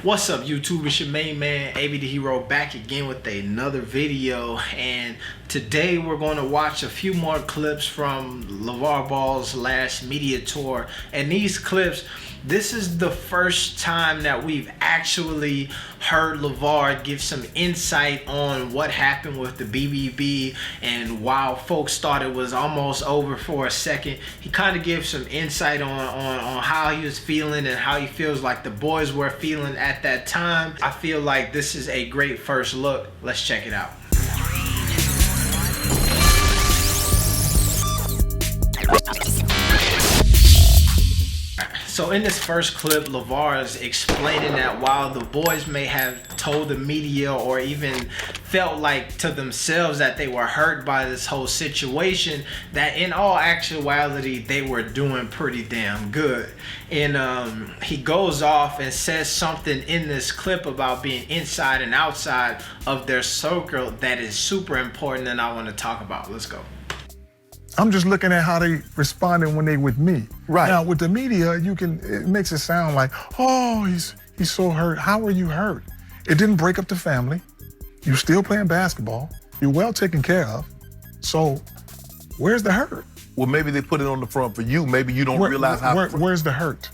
What's up, YouTube? It's your main man, AB the Hero, back again with another video. And today we're going to watch a few more clips from Lavar Ball's last media tour. And these clips, this is the first time that we've actually heard Lavar give some insight on what happened with the BBB. And while folks thought it was almost over for a second, he kind of gave some insight on how he was feeling and how he feels like the boys were feeling at that time. I feel like this is a great first look. Let's check it out. So in this first clip, Lavar is explaining that while the boys may have told the media or even felt like to themselves that they were hurt by this whole situation, that in all actuality they were doing pretty damn good. And he goes off and says something in this clip about being inside and outside of their circle that is super important, and I want to talk about. Let's go. I'm just looking at how they responded when they with me. Right. Now with the media, it makes it sound like, oh, he's so hurt. How are you hurt? It didn't break up the family. You're still playing basketball. You're well taken care of. So where's the hurt? Well, maybe they put it on the front for you. Maybe you don't realize how. Where's the hurt?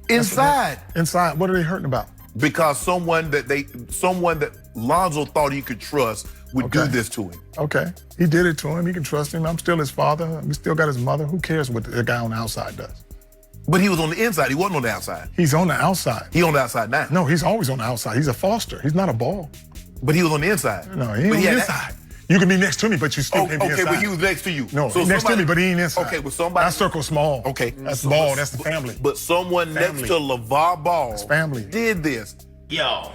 Inside. Inside. What are they hurting about? Because someone that Lonzo thought he could trust would do this to him. Okay. He did it to him. He can trust him. I'm still his father. We still got his mother. Who cares what the guy on the outside does? But he was on the inside. He wasn't on the outside. He's on the outside. He on the outside now. No, he's always on the outside. He's a foster. He's not a ball. But he was on the inside. No, he ain't on the inside. You can be next to me, but you still can't be inside. Okay, but he was next to you. No, so next to me, but he ain't inside. Okay, but somebody. That circle's small. Okay. That's ball. That's the family. But someone next to Lavar Ball family did this. Yo,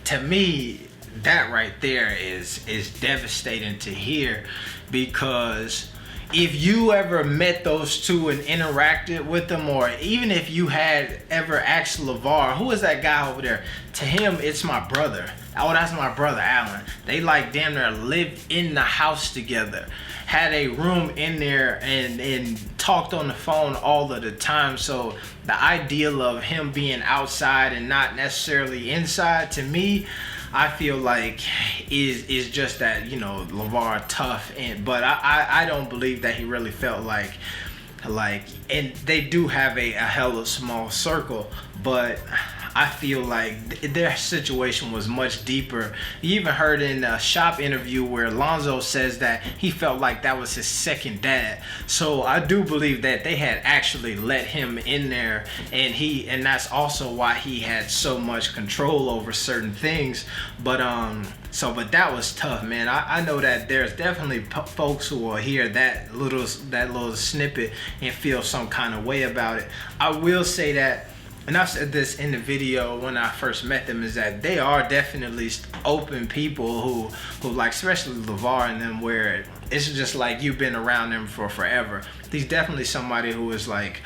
to me, that right there is devastating to hear, because if you ever met those two and interacted with them, or even if you had ever asked Lavar, who is that guy over there? To him, it's my brother. Oh, that's my brother, Alan. They like damn near lived in the house together, had a room in there, and talked on the phone all of the time. So the ideal of him being outside and not necessarily inside, to me, I feel like is just that, you know, Lavar tough, but I don't believe that he really felt like, and they do have a hella small circle, but I feel like their situation was much deeper. You even heard in a shop interview where Lonzo says that he felt like that was his second dad. So I do believe that they had actually let him in there, and that's also why he had so much control over certain things. But that was tough, man. I know that there's definitely folks who will hear that little snippet and feel some kind of way about it. I will say that, and I said this in the video when I first met them, is that they are definitely open people who like, especially Lavar and them, where it's just like you've been around them for forever. He's definitely somebody who is like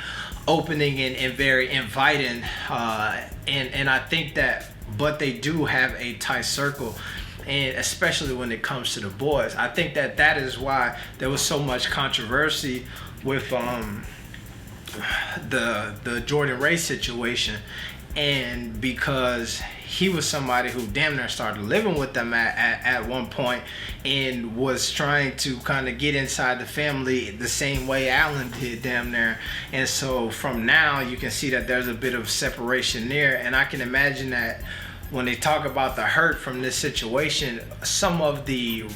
opening and very inviting, and I think that, but they do have a tight circle. And especially when it comes to the boys, I think that is why there was so much controversy with the Jordan Ray situation, and because he was somebody who damn near started living with them at one point, and was trying to kind of get inside the family the same way Allen did damn near. And so from now you can see that there's a bit of separation there, and I can imagine that when they talk about the hurt from this situation, some of the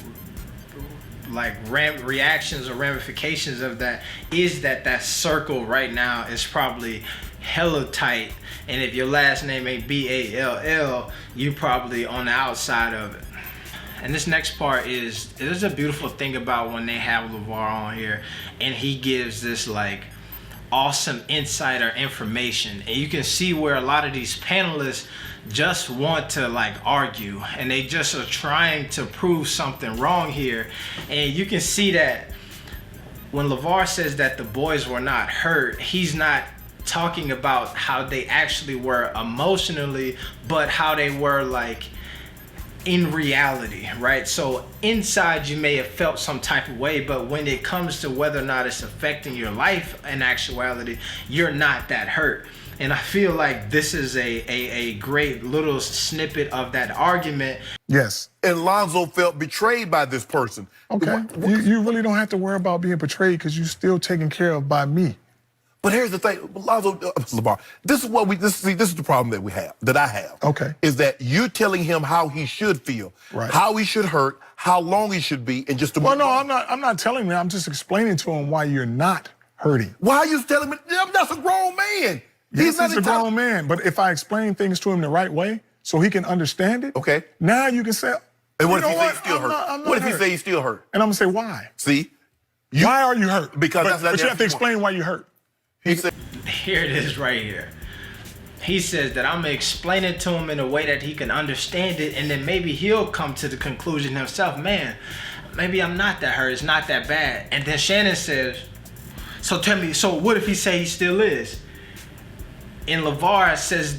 reactions or ramifications of that is that circle right now is probably hella tight, and if your last name ain't Ball, you probably on the outside of it. And this next part there's a beautiful thing about when they have Lavar on here and he gives this like awesome insider information, and you can see where a lot of these panelists just want to like argue, and they just are trying to prove something wrong here. And you can see that when Lavar says that the boys were not hurt, he's not talking about how they actually were emotionally, but how they were like in reality, right? So inside you may have felt some type of way, but when it comes to whether or not it's affecting your life in actuality, you're not that hurt. And I feel like this is a great little snippet of that argument. Yes. And Lonzo felt betrayed by this person. Okay. You really don't have to worry about being betrayed because you're still taken care of by me. But here's the thing, Lonzo, Lavar, this is the problem that I have. Okay. Is that you're telling him how he should feel, right, how he should hurt, how long he should be, and just to Well, no, I'm not telling him. I'm just explaining to him why you're not hurting. Why are you telling me? That's a grown man. Yes, he's a grown man. But if I explain things to him the right way so he can understand it, okay, now you can say, and what if he say he's still hurt? What if he say he's still hurt? And I'm gonna say, why? See? Why are you hurt? Because but you have to explain why you're hurt. He said, here it is right here. He says that I'm gonna explain it to him in a way that he can understand it, and then maybe he'll come to the conclusion himself, man, maybe I'm not that hurt, it's not that bad. And then Shannon says, so tell me, so what if he say he still is? And Lavar says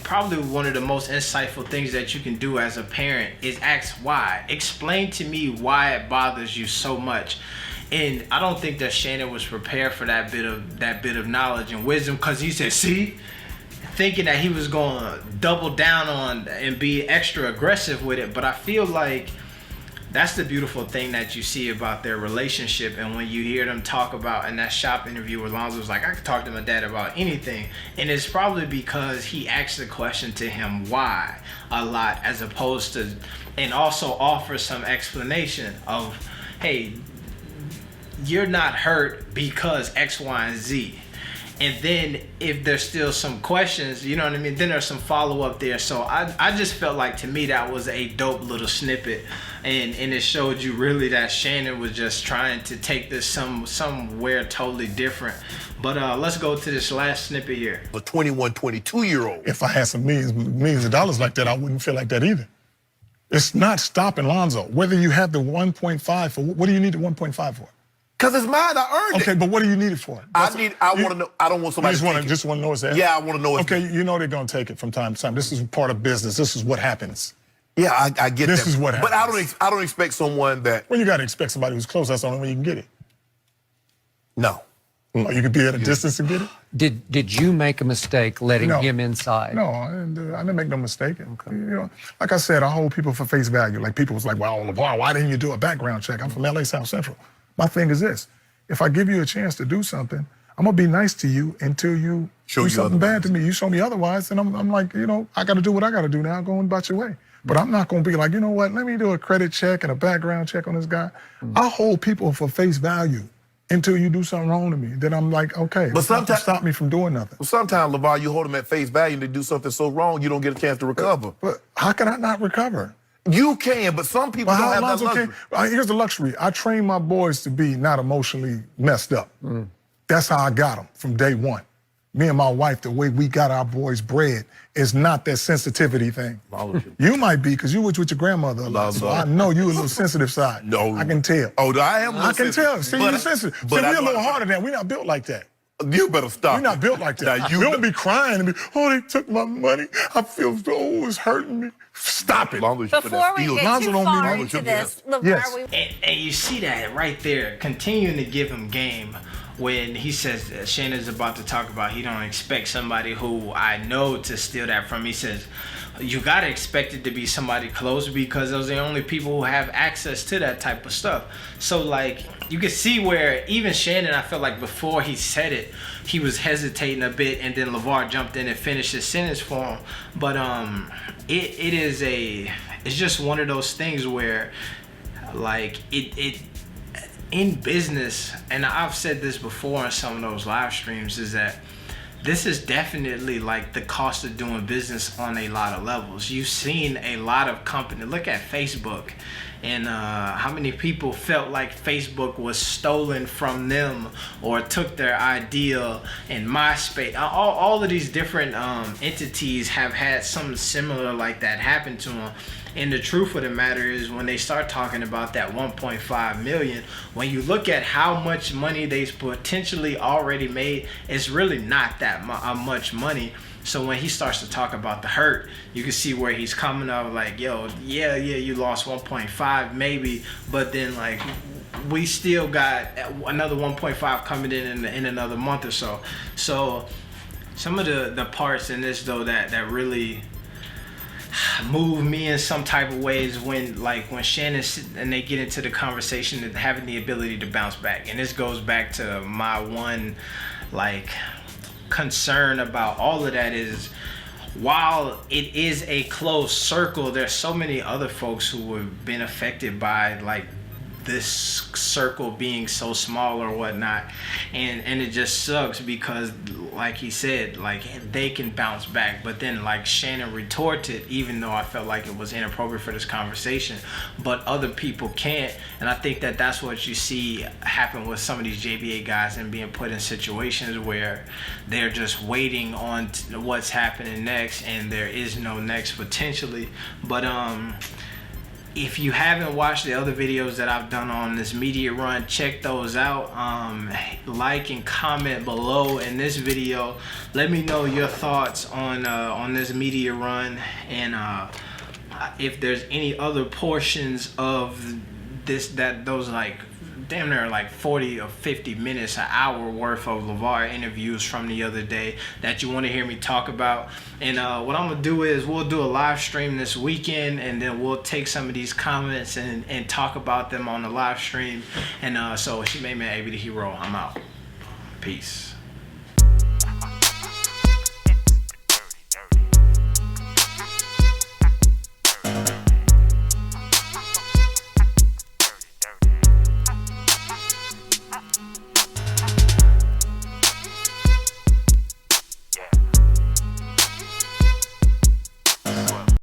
probably one of the most insightful things that you can do as a parent is ask why. Explain to me why it bothers you so much. And I don't think that Shannon was prepared for that bit of knowledge and wisdom, because he said, see, thinking that he was going to double down on and be extra aggressive with it. But I feel like that's the beautiful thing that you see about their relationship. And when you hear them talk about in that shop interview where Lonzo was like, I could talk to my dad about anything. And it's probably because he asked the question to him why a lot, as opposed to, and also offer some explanation of, hey, you're not hurt because X, Y, and Z. And then if there's still some questions, you know what I mean, then there's some follow-up there. So I just felt like, to me, that was a dope little snippet. And it showed you really that Shannon was just trying to take this somewhere totally different. But let's go to this last snippet here. A 21, 22-year-old. If I had some millions of dollars like that, I wouldn't feel like that either. It's not stopping Lonzo. Whether you have the 1.5 for, what do you need the 1.5 for? Because it's mine, I earned it. Okay, but what do you need it for? I want to know, I don't want somebody to take it. Just want to know it's there? Yeah, I want to know it's there. Okay, you know they're going to take it from time to time. This is part of business. This is what happens. Yeah, I get that. This is what happens. But I don't expect someone that... Well, you got to expect somebody who's close. That's the only way you can get it. No. Oh, you could be at a distance and get it? Did you make a mistake letting him inside? No, I didn't make no mistake. Okay. You know, like I said, I hold people for face value. Like, people was like, well, Lavar, why didn't you do a background check? I'm from LA South Central. My thing is this. If I give you a chance to do something, I'm going to be nice to you until you do something bad to me. You show me otherwise, and I'm like, you know, I got to do what I got to do now. Go about your way. But I'm not going to be like, you know what, let me do a credit check and a background check on this guy. I hold people for face value until you do something wrong to me. Then I'm like, okay, but sometimes stop me from doing nothing. Well, sometimes, Lavar, you hold them at face value and they do something so wrong, you don't get a chance to recover. But how can I not recover? You can, but some people don't have that luxury. Here's the luxury. I train my boys to be not emotionally messed up. That's how I got them from day one. Me and my wife, the way we got our boys bred is not that sensitivity thing. You might be, because you was with your grandmother a lot, so I know you a little sensitive side. No. I can tell. Oh, I am I can tell. See, you're sensitive. See, we're a little harder than that. We're not built like that. You better stop. We're not built like that. Now, you don't be crying and be, oh, they took my money. I feel, oh, it's hurting me. Stop it. Before we get too far into this, Lavar, and you see that right there, continuing to give him game when he says that Shannon's about to talk about he don't expect somebody who I know to steal that from. He says, you got to expect it to be somebody close, because those are the only people who have access to that type of stuff. So, like, you can see where even Shannon, I felt like before he said it, he was hesitating a bit, and then Lavar jumped in and finished his sentence for him. But it's just one of those things where, like, it in business, and I've said this before in some of those live streams, is that this is definitely like the cost of doing business on a lot of levels. You've seen a lot of companies, look at Facebook, and how many people felt like Facebook was stolen from them or took their idea. In MySpace, all of these different entities have had something similar like that happen to them. And the truth of the matter is, when they start talking about that 1.5 million, when you look at how much money they've potentially already made, it's really not that much money. So when he starts to talk about the hurt, you can see where he's coming up like, yo, yeah, you lost 1.5 maybe, but then like we still got another 1.5 coming in another month or so. So Some of the parts in this though that really move me in some type of ways when Shannon and they get into the conversation and having the ability to bounce back. And this goes back to my one concern about all of that is, while it is a closed circle, there's so many other folks who have been affected by this circle being so small or whatnot, and it just sucks because like he said, they can bounce back, but then Shannon retorted, even though I felt like it was inappropriate for this conversation, but other people can't. And I think that that's what you see happen with some of these JBA guys and being put in situations where they're just waiting on what's happening next, and there is no next potentially. But if you haven't watched the other videos that I've done on this media run, check those out. Like and comment below in this video. Let me know your thoughts on this media run, and if there's any other portions of those damn near 40 or 50 minutes, an hour worth of Lavar interviews from the other day that you want to hear me talk about. And what I'm gonna do is we'll do a live stream this weekend, and then we'll take some of these comments and talk about them on the live stream. And so she made me AB the hero. I'm out. Peace.